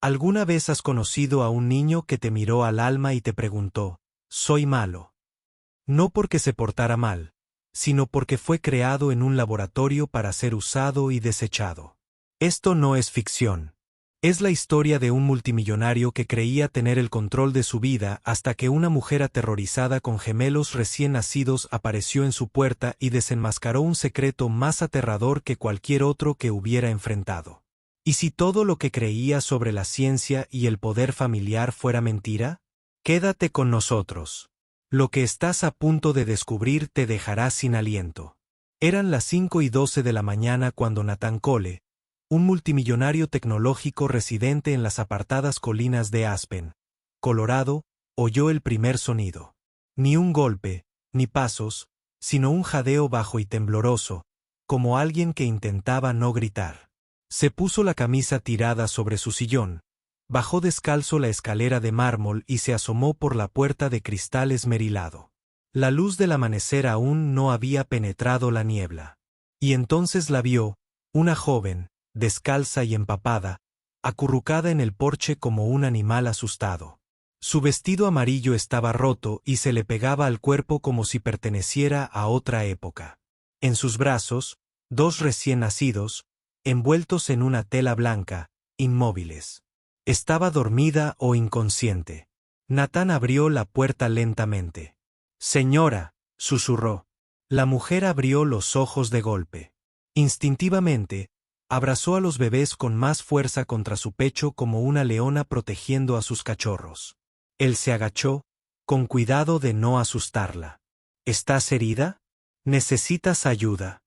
¿Alguna vez has conocido a un niño que te miró al alma y te preguntó, «¿Soy malo?» No porque se portara mal, sino porque fue creado en un laboratorio para ser usado y desechado. Esto no es ficción. Es la historia de un multimillonario que creía tener el control de su vida hasta que una mujer aterrorizada con gemelos recién nacidos apareció en su puerta y desenmascaró un secreto más aterrador que cualquier otro que hubiera enfrentado. ¿Y si todo lo que creía sobre la ciencia y el poder familiar fuera mentira? Quédate con nosotros. Lo que estás a punto de descubrir te dejará sin aliento. Eran las 5:12 de la mañana cuando Nathan Cole, un multimillonario tecnológico residente en las apartadas colinas de Aspen, Colorado, oyó el primer sonido. Ni un golpe, ni pasos, sino un jadeo bajo y tembloroso, como alguien que intentaba no gritar. Se puso la camisa tirada sobre su sillón, bajó descalzo la escalera de mármol y se asomó por la puerta de cristal esmerilado. La luz del amanecer aún no había penetrado la niebla. Y entonces la vio, una joven, descalza y empapada, acurrucada en el porche como un animal asustado. Su vestido amarillo estaba roto y se le pegaba al cuerpo como si perteneciera a otra época. En sus brazos, dos recién nacidos, envueltos en una tela blanca, inmóviles. Estaba dormida o inconsciente. Nathan abrió la puerta lentamente. «Señora», susurró. La mujer abrió los ojos de golpe. Instintivamente, abrazó a los bebés con más fuerza contra su pecho como una leona protegiendo a sus cachorros. Él se agachó, con cuidado de no asustarla. «¿Estás herida? ¿Necesitas ayuda?»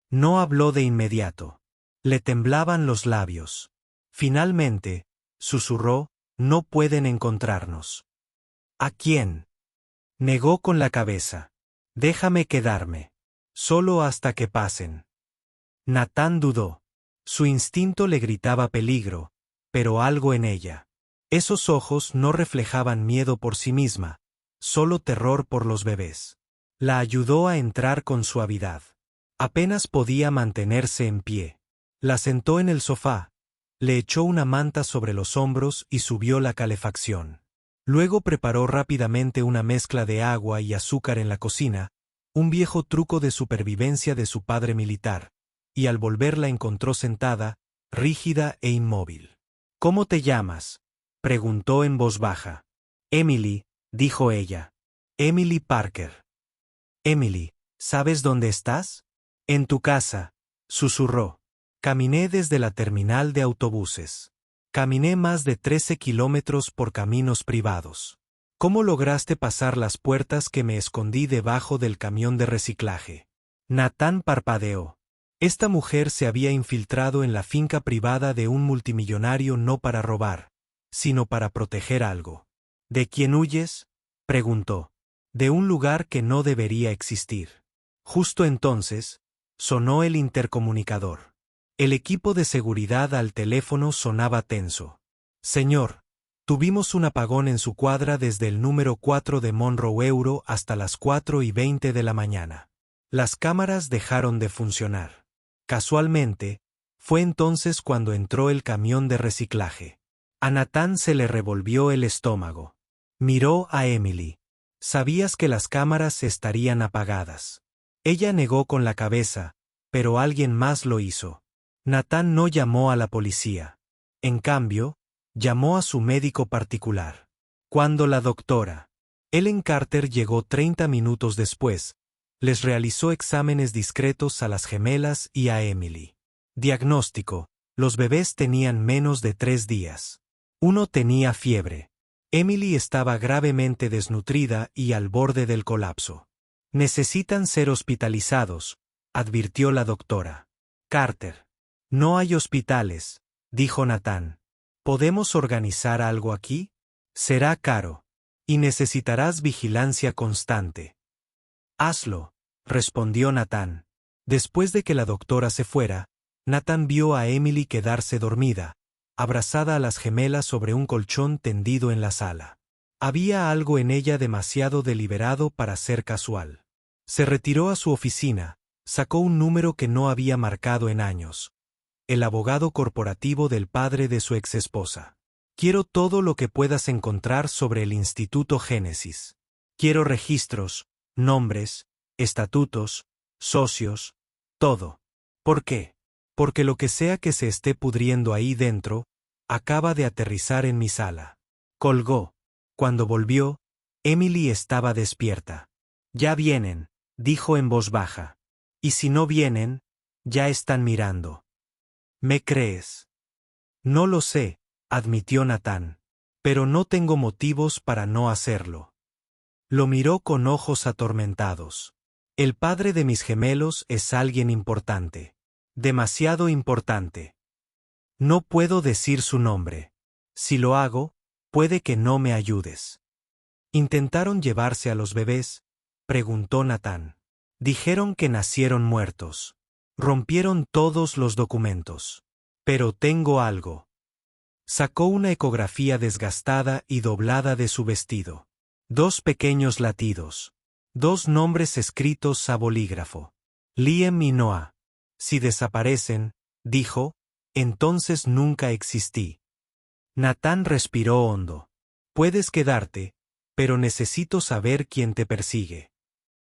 No habló de inmediato. Le temblaban los labios. Finalmente, susurró, «No pueden encontrarnos». «¿A quién?» Negó con la cabeza. «Déjame quedarme. Solo hasta que pasen». Nathan dudó. Su instinto le gritaba peligro, pero algo en ella. Esos ojos no reflejaban miedo por sí misma, solo terror por los bebés. La ayudó a entrar con suavidad. Apenas podía mantenerse en pie. La sentó en el sofá, le echó una manta sobre los hombros y subió la calefacción. Luego preparó rápidamente una mezcla de agua y azúcar en la cocina, un viejo truco de supervivencia de su padre militar, y al volver la encontró sentada, rígida e inmóvil. «¿Cómo te llamas?», preguntó en voz baja. «Emily», dijo ella. «Emily Parker». «Emily, ¿sabes dónde estás?» «En tu casa», susurró. «Caminé desde la terminal de autobuses. Caminé más de 13 kilómetros por caminos privados. ¿Cómo lograste pasar las puertas que me escondí debajo del camión de reciclaje?» Nathan parpadeó. Esta mujer se había infiltrado en la finca privada de un multimillonario no para robar, sino para proteger algo. «¿De quién huyes?», preguntó. «De un lugar que no debería existir». Justo entonces, sonó el intercomunicador. El equipo de seguridad al teléfono sonaba tenso. «Señor, tuvimos un apagón en su cuadra desde el número 4 de Monroe Euro hasta las 4:20 de la mañana. Las cámaras dejaron de funcionar. Casualmente, fue entonces cuando entró el camión de reciclaje». A Nathan se le revolvió el estómago. Miró a Emily. «¿Sabías que las cámaras estarían apagadas?» Ella negó con la cabeza, pero alguien más lo hizo. Nathan no llamó a la policía. En cambio, llamó a su médico particular. Cuando la doctora Ellen Carter llegó 30 minutos después, les realizó exámenes discretos a las gemelas y a Emily. Diagnóstico: los bebés tenían menos de 3 días. Uno tenía fiebre. Emily estaba gravemente desnutrida y al borde del colapso. «Necesitan ser hospitalizados», advirtió la doctora. «Carter». «No hay hospitales», dijo Nathan. «¿Podemos organizar algo aquí? Será caro. Y necesitarás vigilancia constante». «Hazlo», respondió Nathan. Después de que la doctora se fuera, Nathan vio a Emily quedarse dormida, abrazada a las gemelas sobre un colchón tendido en la sala. Había algo en ella demasiado deliberado para ser casual. Se retiró a su oficina, sacó un número que no había marcado en años. el abogado corporativo del padre de su exesposa. Quiero todo lo que puedas encontrar sobre el Instituto Génesis. Quiero registros, nombres, estatutos, socios, todo. ¿Por qué? Porque lo que sea que se esté pudriendo ahí dentro, acaba de aterrizar en mi sala. Colgó. Cuando volvió, Emily estaba despierta. Ya vienen, dijo en voz baja. Y si no vienen, ya están mirando. ¿Me crees? No lo sé, admitió Natán. Pero no tengo motivos para no hacerlo. Lo miró con ojos atormentados. El padre de mis gemelos es alguien importante. Demasiado importante. No puedo decir su nombre. Si lo hago, puede que no me ayudes. ¿Intentaron llevarse a los bebés?, preguntó Natán. Dijeron que nacieron muertos. Rompieron todos los documentos. Pero tengo algo. Sacó una ecografía desgastada y doblada de su vestido. 2 pequeños latidos. 2 nombres escritos a bolígrafo. Liam y Noah. Si desaparecen, dijo, entonces nunca existí. Natán respiró hondo. Puedes quedarte, pero necesito saber quién te persigue.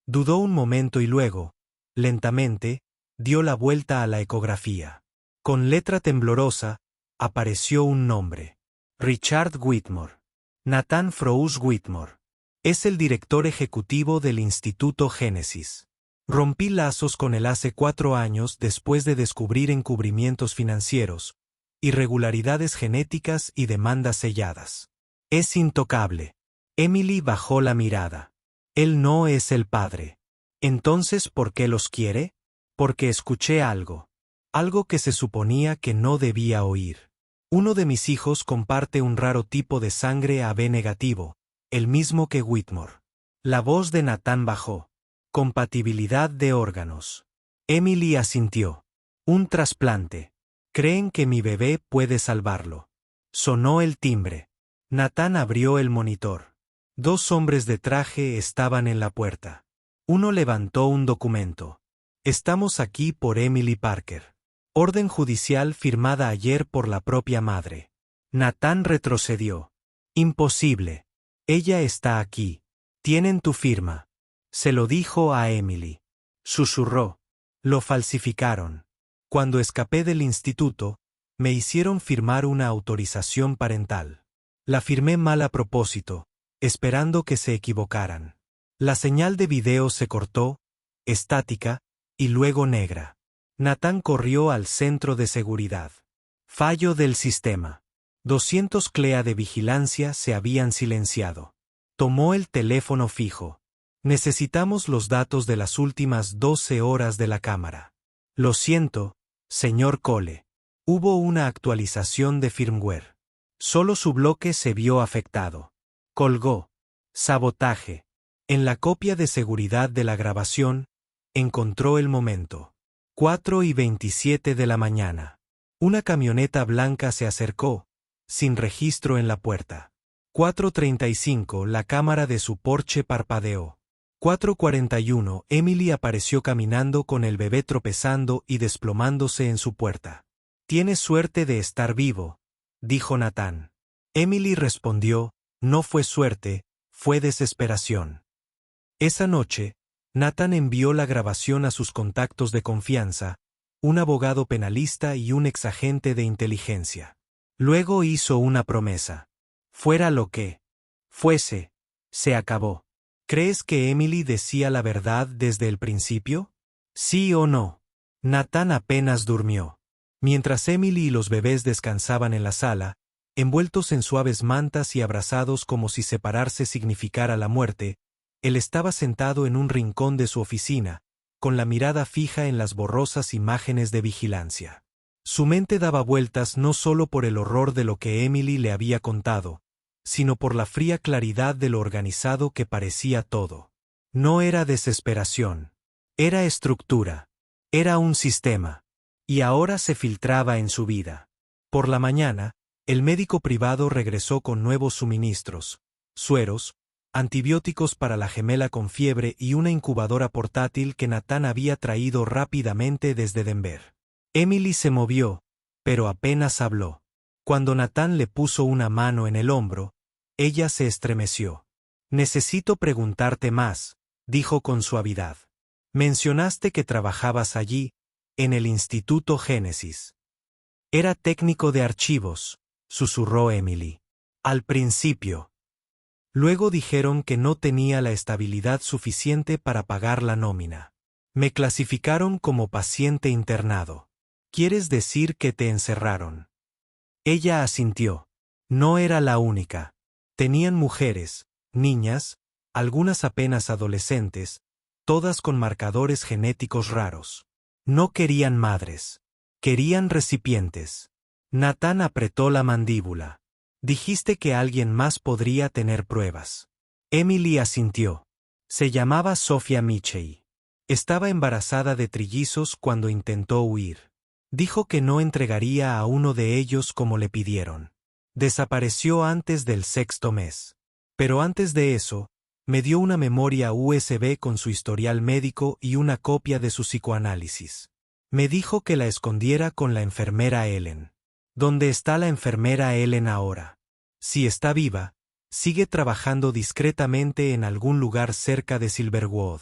Dudó un momento y luego, lentamente, dio la vuelta a la ecografía. Con letra temblorosa, apareció un nombre. Richard Whitmore. Nathan Froese Whitmore. Es el director ejecutivo del Instituto Génesis. Rompí lazos con él hace 4 años después de descubrir encubrimientos financieros, irregularidades genéticas y demandas selladas. Es intocable. Emily bajó la mirada. Él no es el padre. Entonces, ¿por qué los quiere? Porque escuché algo. Algo que se suponía que no debía oír. Uno de mis hijos comparte un raro tipo de sangre AB negativo, el mismo que Whitmore. La voz de Natán bajó. Compatibilidad de órganos. Emily asintió. Un trasplante. Creen que mi bebé puede salvarlo. Sonó el timbre. Natán abrió el monitor. 2 hombres de traje estaban en la puerta. Uno levantó un documento. Estamos aquí por Emily Parker. Orden judicial firmada ayer por la propia madre. Natán retrocedió. Imposible. Ella está aquí. Tienen tu firma. Se lo dijo a Emily. Susurró. Lo falsificaron. Cuando escapé del instituto, me hicieron firmar una autorización parental. La firmé mal a propósito, esperando que se equivocaran. La señal de video se cortó, estática, y luego negra. Natán corrió al centro de seguridad. Fallo del sistema. 200 CLEA de vigilancia se habían silenciado. Tomó el teléfono fijo. Necesitamos los datos de las últimas 12 horas de la cámara. Lo siento, señor Cole. Hubo una actualización de firmware. Solo su bloque se vio afectado. Colgó. Sabotaje. En la copia de seguridad de la grabación, encontró el momento. 4:27 de la mañana. Una camioneta blanca se acercó, sin registro en la puerta. 4:35 la cámara de su Porsche parpadeó. 4:41 Emily apareció caminando con el bebé tropezando y desplomándose en su puerta. Tienes suerte de estar vivo, dijo Natán. Emily respondió, no fue suerte, fue desesperación. Esa noche, Natán envió la grabación a sus contactos de confianza, un abogado penalista y un exagente de inteligencia. Luego hizo una promesa. Fuera lo que fuese, se acabó. ¿Crees que Emily decía la verdad desde el principio? ¿Sí o no? Natán apenas durmió. Mientras Emily y los bebés descansaban en la sala, envueltos en suaves mantas y abrazados como si separarse significara la muerte, él estaba sentado en un rincón de su oficina, con la mirada fija en las borrosas imágenes de vigilancia. Su mente daba vueltas no solo por el horror de lo que Emily le había contado, sino por la fría claridad de lo organizado que parecía todo. No era desesperación. Era estructura. Era un sistema. Y ahora se filtraba en su vida. Por la mañana, el médico privado regresó con nuevos suministros, sueros, antibióticos para la gemela con fiebre y una incubadora portátil que Natán había traído rápidamente desde Denver. Emily se movió, pero apenas habló. Cuando Natán le puso una mano en el hombro, ella se estremeció. Necesito preguntarte más, dijo con suavidad. Mencionaste que trabajabas allí, en el Instituto Génesis. Era técnico de archivos, susurró Emily. Al principio. Luego dijeron que no tenía la estabilidad suficiente para pagar la nómina. Me clasificaron como paciente internado. ¿Quieres decir que te encerraron? Ella asintió. No era la única. Tenían mujeres, niñas, algunas apenas adolescentes, todas con marcadores genéticos raros. No querían madres. Querían recipientes. Natán apretó la mandíbula. Dijiste que alguien más podría tener pruebas. Emily asintió. Se llamaba Sofía Michey. Estaba embarazada de trillizos cuando intentó huir. Dijo que no entregaría a uno de ellos como le pidieron. Desapareció antes del 6º mes. Pero antes de eso, me dio una memoria USB con su historial médico y una copia de su psicoanálisis. Me dijo que la escondiera con la enfermera Ellen. ¿Dónde está la enfermera Ellen ahora? Si está viva, sigue trabajando discretamente en algún lugar cerca de Silverwood.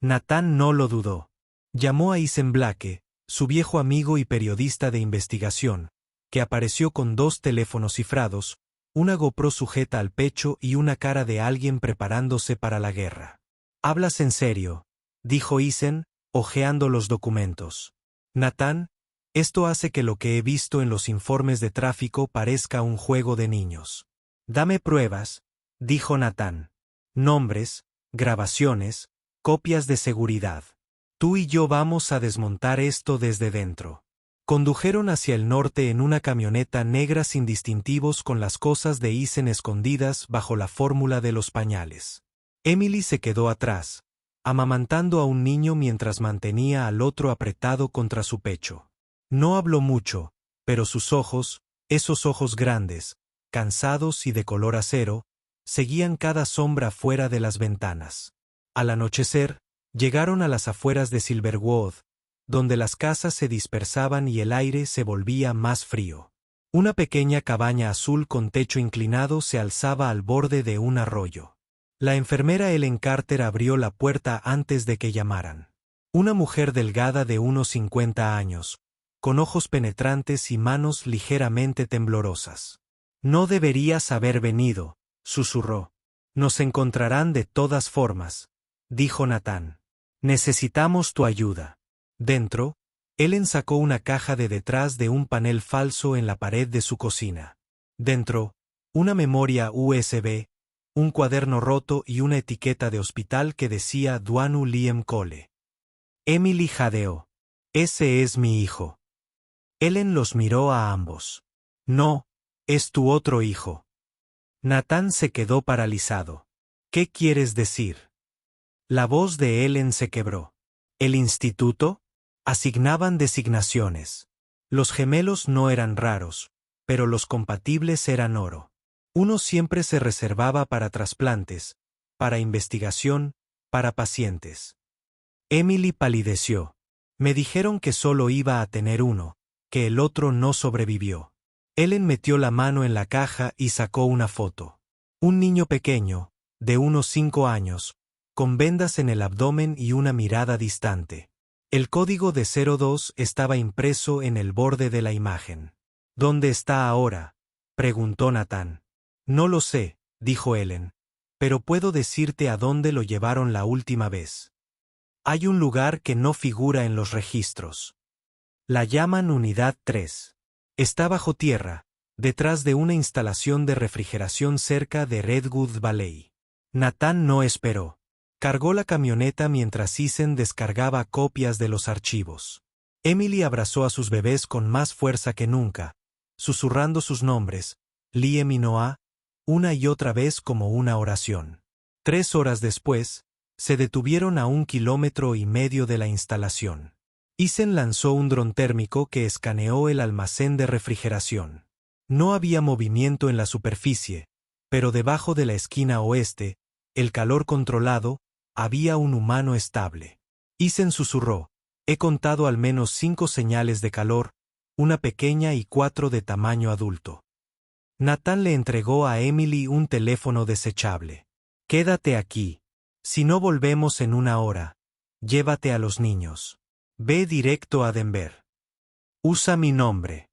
Natán no lo dudó. Llamó a Isen Blake, su viejo amigo y periodista de investigación, que apareció con 2 teléfonos cifrados, una GoPro sujeta al pecho y una cara de alguien preparándose para la guerra. «¿Hablas en serio?», dijo Isen, hojeando los documentos. «Natán, esto hace que lo que he visto en los informes de tráfico parezca un juego de niños». «Dame pruebas», dijo Natán. «Nombres, grabaciones, copias de seguridad. Tú y yo vamos a desmontar esto desde dentro». Condujeron hacia el norte en una camioneta negra sin distintivos con las cosas de Isen escondidas bajo la fórmula de los pañales. Emily se quedó atrás, amamantando a un niño mientras mantenía al otro apretado contra su pecho. No habló mucho, pero sus ojos, esos ojos grandes, cansados y de color acero, seguían cada sombra fuera de las ventanas. Al anochecer, llegaron a las afueras de Silverwood, donde las casas se dispersaban y el aire se volvía más frío. Una pequeña cabaña azul con techo inclinado se alzaba al borde de un arroyo. La enfermera Ellen Carter abrió la puerta antes de que llamaran. Una mujer delgada de unos 50 años, con ojos penetrantes y manos ligeramente temblorosas. «No deberías haber venido», susurró. «Nos encontrarán de todas formas», dijo Natán. «Necesitamos tu ayuda». Dentro, Ellen sacó una caja de detrás de un panel falso en la pared de su cocina. Dentro, una memoria USB, un cuaderno roto y una etiqueta de hospital que decía Duanu Liam Cole. Emily jadeó. «Ese es mi hijo». Ellen los miró a ambos. «No, es tu otro hijo». Natán se quedó paralizado. «¿Qué quieres decir?». La voz de Ellen se quebró. «¿El instituto?». Asignaban designaciones. Los gemelos no eran raros, pero los compatibles eran oro. Uno siempre se reservaba para trasplantes, para investigación, para pacientes. Emily palideció. «Me dijeron que solo iba a tener uno, que el otro no sobrevivió». Ellen metió la mano en la caja y sacó una foto. Un niño pequeño, de unos 5 años, con vendas en el abdomen y una mirada distante. El código de 02 estaba impreso en el borde de la imagen. «¿Dónde está ahora?», preguntó Natán. «No lo sé», dijo Ellen, «pero puedo decirte a dónde lo llevaron la última vez. Hay un lugar que no figura en los registros. La llaman Unidad 3. Está bajo tierra, detrás de una instalación de refrigeración cerca de Redwood Valley». Natán no esperó. Cargó la camioneta mientras Isen descargaba copias de los archivos. Emily abrazó a sus bebés con más fuerza que nunca, susurrando sus nombres, Liam y Noah, una y otra vez como una oración. 3 horas después, se detuvieron a 1,5 kilómetros de la instalación. Isen lanzó un dron térmico que escaneó el almacén de refrigeración. No había movimiento en la superficie, pero debajo de la esquina oeste, el calor controlado, había un humano estable. Isen susurró, He contado al menos 5 señales de calor, una pequeña y 4 de tamaño adulto. Nathan le entregó a Emily un teléfono desechable. Quédate aquí. Si no volvemos en 1 hora, llévate a los niños. Ve directo a Denver. Usa mi nombre.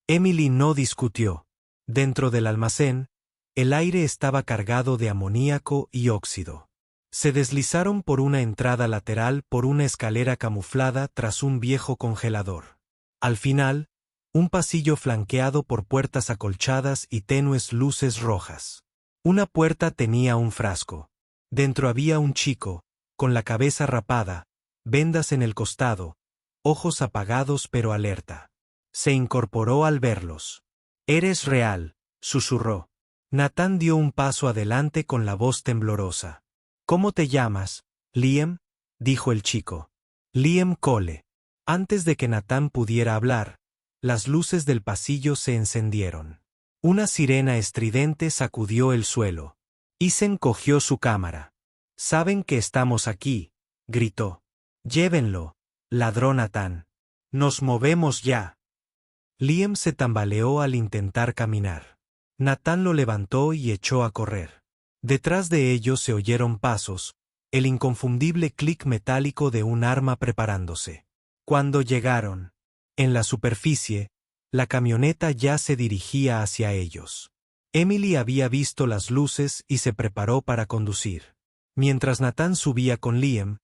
Emily no discutió. Dentro del almacén, el aire estaba cargado de amoníaco y óxido. Se deslizaron por una entrada lateral por una escalera camuflada tras un viejo congelador. Al final, un pasillo flanqueado por puertas acolchadas y tenues luces rojas. Una puerta tenía un frasco. Dentro había un chico, con la cabeza rapada, vendas en el costado, ojos apagados pero alerta. Se incorporó al verlos. «Eres real», susurró. Nathan dio un paso adelante con la voz temblorosa. «¿Cómo te llamas, Liam?», dijo el chico. Liam Cole. Antes de que Nathan pudiera hablar, las luces del pasillo se encendieron. Una sirena estridente sacudió el suelo. Isen cogió su cámara. «Saben que estamos aquí», gritó. «Llévenlo», ladró Nathan. «Nos movemos ya». Liam se tambaleó al intentar caminar. Nathan lo levantó y echó a correr. Detrás de ellos se oyeron pasos, el inconfundible clic metálico de un arma preparándose. Cuando llegaron, en la superficie, la camioneta ya se dirigía hacia ellos. Emily había visto las luces y se preparó para conducir. Mientras Nathan subía con Liam,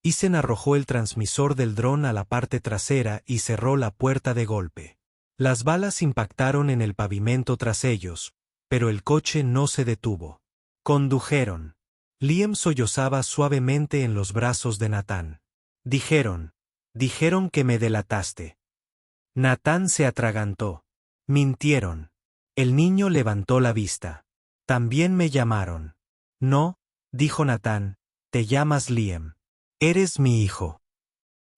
Isen arrojó el transmisor del dron a la parte trasera y cerró la puerta de golpe. Las balas impactaron en el pavimento tras ellos, pero el coche no se detuvo. Condujeron. Liam sollozaba suavemente en los brazos de Nathan. Dijeron que me delataste. Nathan se atragantó. Mintieron. El niño levantó la vista. También me llamaron. No, dijo Nathan, te llamas Liam. Eres mi hijo.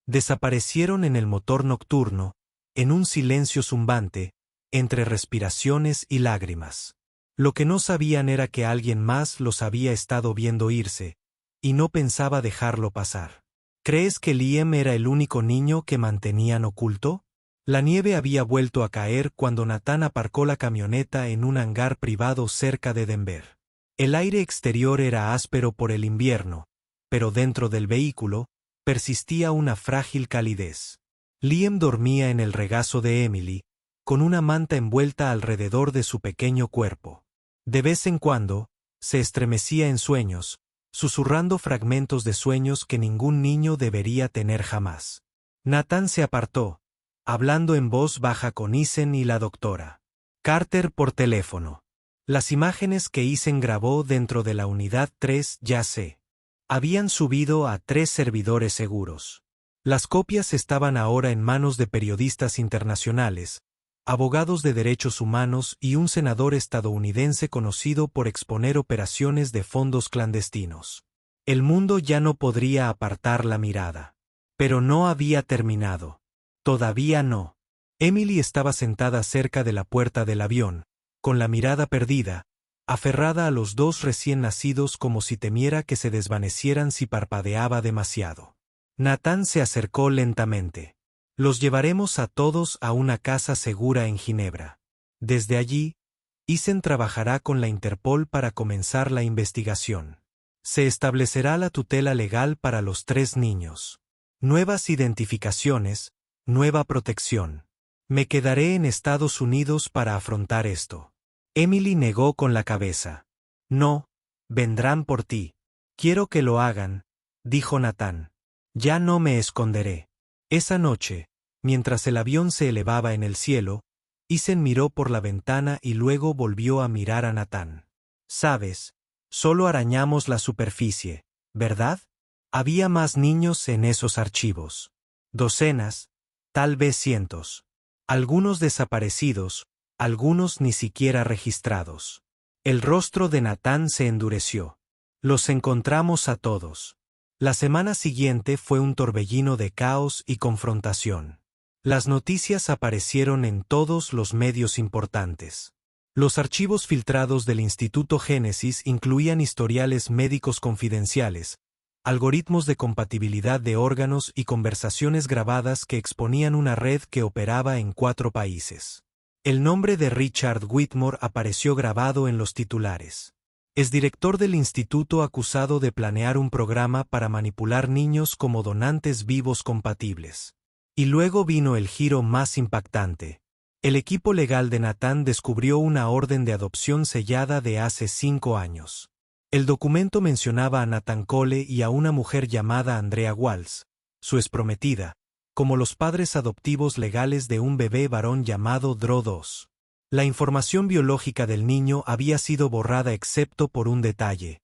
Desaparecieron en el motor nocturno, en un silencio zumbante, entre respiraciones y lágrimas. Lo que no sabían era que alguien más los había estado viendo irse, y no pensaba dejarlo pasar. ¿Crees que Liam era el único niño que mantenían oculto? La nieve había vuelto a caer cuando Nathan aparcó la camioneta en un hangar privado cerca de Denver. El aire exterior era áspero por el invierno, pero dentro del vehículo persistía una frágil calidez. Liam dormía en el regazo de Emily, con una manta envuelta alrededor de su pequeño cuerpo. De vez en cuando, se estremecía en sueños, susurrando fragmentos de sueños que ningún niño debería tener jamás. Nathan se apartó, hablando en voz baja con Isen y la doctora Carter por teléfono. Las imágenes que Isen grabó dentro de la unidad 3 ya se habían subido a 3 servidores seguros. Las copias estaban ahora en manos de periodistas internacionales, abogados de derechos humanos y un senador estadounidense conocido por exponer operaciones de fondos clandestinos. El mundo ya no podría apartar la mirada. Pero no había terminado. Todavía no. Emily estaba sentada cerca de la puerta del avión, con la mirada perdida, aferrada a los 2 recién nacidos como si temiera que se desvanecieran si parpadeaba demasiado. Nathan se acercó lentamente. Los llevaremos a todos a una casa segura en Ginebra. Desde allí, Isen trabajará con la Interpol para comenzar la investigación. Se establecerá la tutela legal para los 3 niños. Nuevas identificaciones, nueva protección. Me quedaré en Estados Unidos para afrontar esto. Emily negó con la cabeza. No, vendrán por ti. Quiero que lo hagan, dijo Nathan. Ya no me esconderé. Esa noche, mientras el avión se elevaba en el cielo, Isen miró por la ventana y luego volvió a mirar a Nathan. Sabes, solo arañamos la superficie, ¿verdad? Había más niños en esos archivos. Docenas, tal vez cientos. Algunos desaparecidos, algunos ni siquiera registrados. El rostro de Nathan se endureció. Los encontramos a todos. La semana siguiente fue un torbellino de caos y confrontación. Las noticias aparecieron en todos los medios importantes. Los archivos filtrados del Instituto Génesis incluían historiales médicos confidenciales, algoritmos de compatibilidad de órganos y conversaciones grabadas que exponían una red que operaba en 4 países. El nombre de Richard Whitmore apareció grabado en los titulares. Es director del instituto acusado de planear un programa para manipular niños como donantes vivos compatibles. Y luego vino el giro más impactante. El equipo legal de Nathan descubrió una orden de adopción sellada de hace 5 años. El documento mencionaba a Nathan Cole y a una mujer llamada Andrea Walls, su exprometida, como los padres adoptivos legales de un bebé varón llamado Drew 2. La información biológica del niño había sido borrada excepto por un detalle: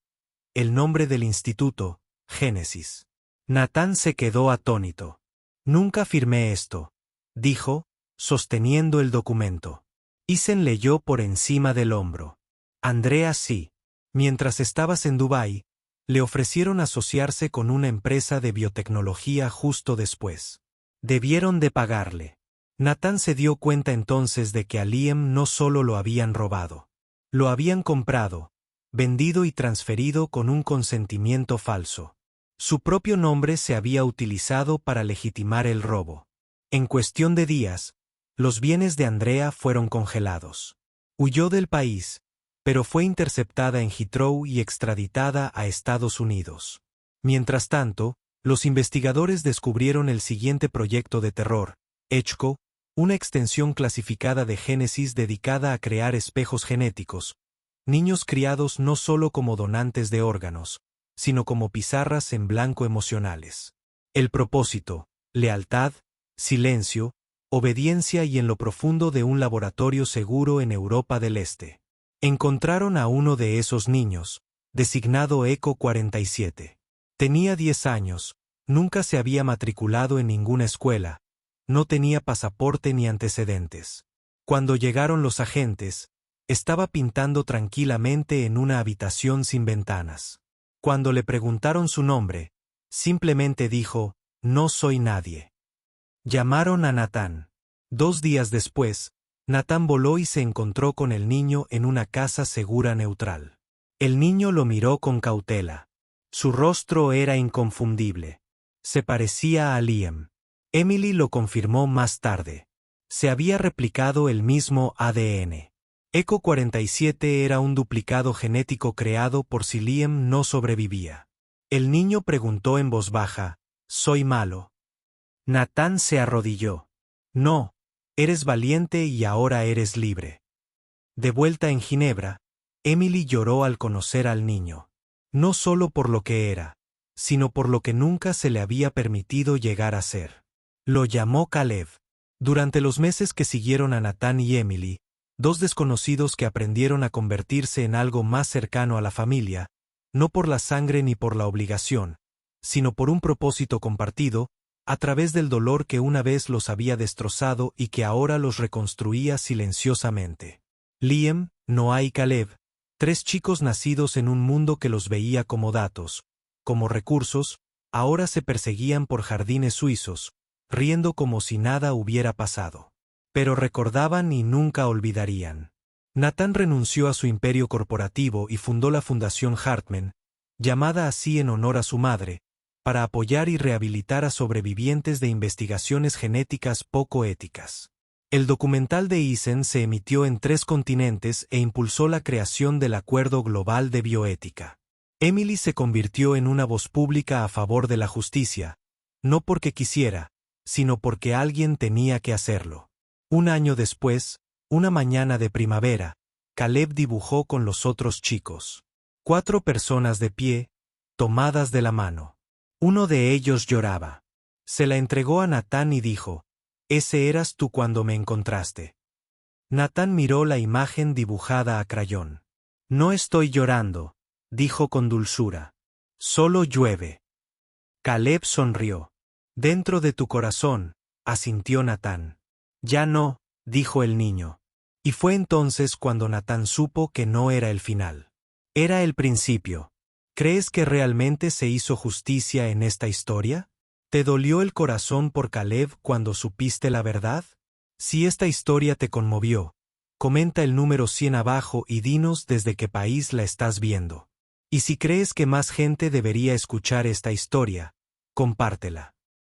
el nombre del instituto, Génesis. Nathan se quedó atónito. «Nunca firmé esto», dijo, sosteniendo el documento. Ethan leyó por encima del hombro. Andrea sí. Mientras estabas en Dubái, le ofrecieron asociarse con una empresa de biotecnología justo después. Debieron de pagarle. Nathan se dio cuenta entonces de que a Liam no solo lo habían robado. Lo habían comprado, vendido y transferido con un consentimiento falso. Su propio nombre se había utilizado para legitimar el robo. En cuestión de días, los bienes de Andrea fueron congelados. Huyó del país, pero fue interceptada en Heathrow y extraditada a Estados Unidos. Mientras tanto, los investigadores descubrieron el siguiente proyecto de terror, ECHCO, una extensión clasificada de Génesis dedicada a crear espejos genéticos, niños criados no solo como donantes de órganos, sino como pizarras en blanco emocionales. El propósito: lealtad, silencio, obediencia y en lo profundo de un laboratorio seguro en Europa del Este. Encontraron a uno de esos niños, designado Echo 47. Tenía 10 años, nunca se había matriculado en ninguna escuela, no tenía pasaporte ni antecedentes. Cuando llegaron los agentes, estaba pintando tranquilamente en una habitación sin ventanas. Cuando le preguntaron su nombre, simplemente dijo: «No soy nadie». Llamaron a Nathan. 2 días después, Nathan voló y se encontró con el niño en una casa segura neutral. El niño lo miró con cautela. Su rostro era inconfundible. Se parecía a Liam. Emily lo confirmó más tarde. Se había replicado el mismo ADN. Echo 47 era un duplicado genético creado por si Liam no sobrevivía. El niño preguntó en voz baja: «¿Soy malo?». Nathan se arrodilló. «No, eres valiente y ahora eres libre». De vuelta en Ginebra, Emily lloró al conocer al niño. No solo por lo que era, sino por lo que nunca se le había permitido llegar a ser. Lo llamó Caleb. Durante los meses que siguieron a Nathan y Emily, 2 desconocidos que aprendieron a convertirse en algo más cercano a la familia, no por la sangre ni por la obligación, sino por un propósito compartido, a través del dolor que una vez los había destrozado y que ahora los reconstruía silenciosamente. Liam, Noah y Caleb, 3 chicos nacidos en un mundo que los veía como datos, como recursos, ahora se perseguían por jardines suizos, riendo como si nada hubiera pasado. Pero recordaban y nunca olvidarían. Nathan renunció a su imperio corporativo y fundó la Fundación Hartman, llamada así en honor a su madre, para apoyar y rehabilitar a sobrevivientes de investigaciones genéticas poco éticas. El documental de Ethan se emitió en 3 continentes e impulsó la creación del Acuerdo Global de Bioética. Emily se convirtió en una voz pública a favor de la justicia, no porque quisiera, sino porque alguien tenía que hacerlo. Un año después, una mañana de primavera, Caleb dibujó con los otros chicos. 4 personas de pie, tomadas de la mano. Uno de ellos lloraba. Se la entregó a Nathan y dijo: «Ese eras tú cuando me encontraste». Nathan miró la imagen dibujada a crayón. «No estoy llorando», dijo con dulzura. «Solo llueve». Caleb sonrió. «Dentro de tu corazón», asintió Nathan. «Ya no», dijo el niño. Y fue entonces cuando Nathan supo que no era el final. Era el principio. ¿Crees que realmente se hizo justicia en esta historia? ¿Te dolió el corazón por Caleb cuando supiste la verdad? Si esta historia te conmovió, comenta el número 100 abajo y dinos desde qué país la estás viendo. Y si crees que más gente debería escuchar esta historia, compártela.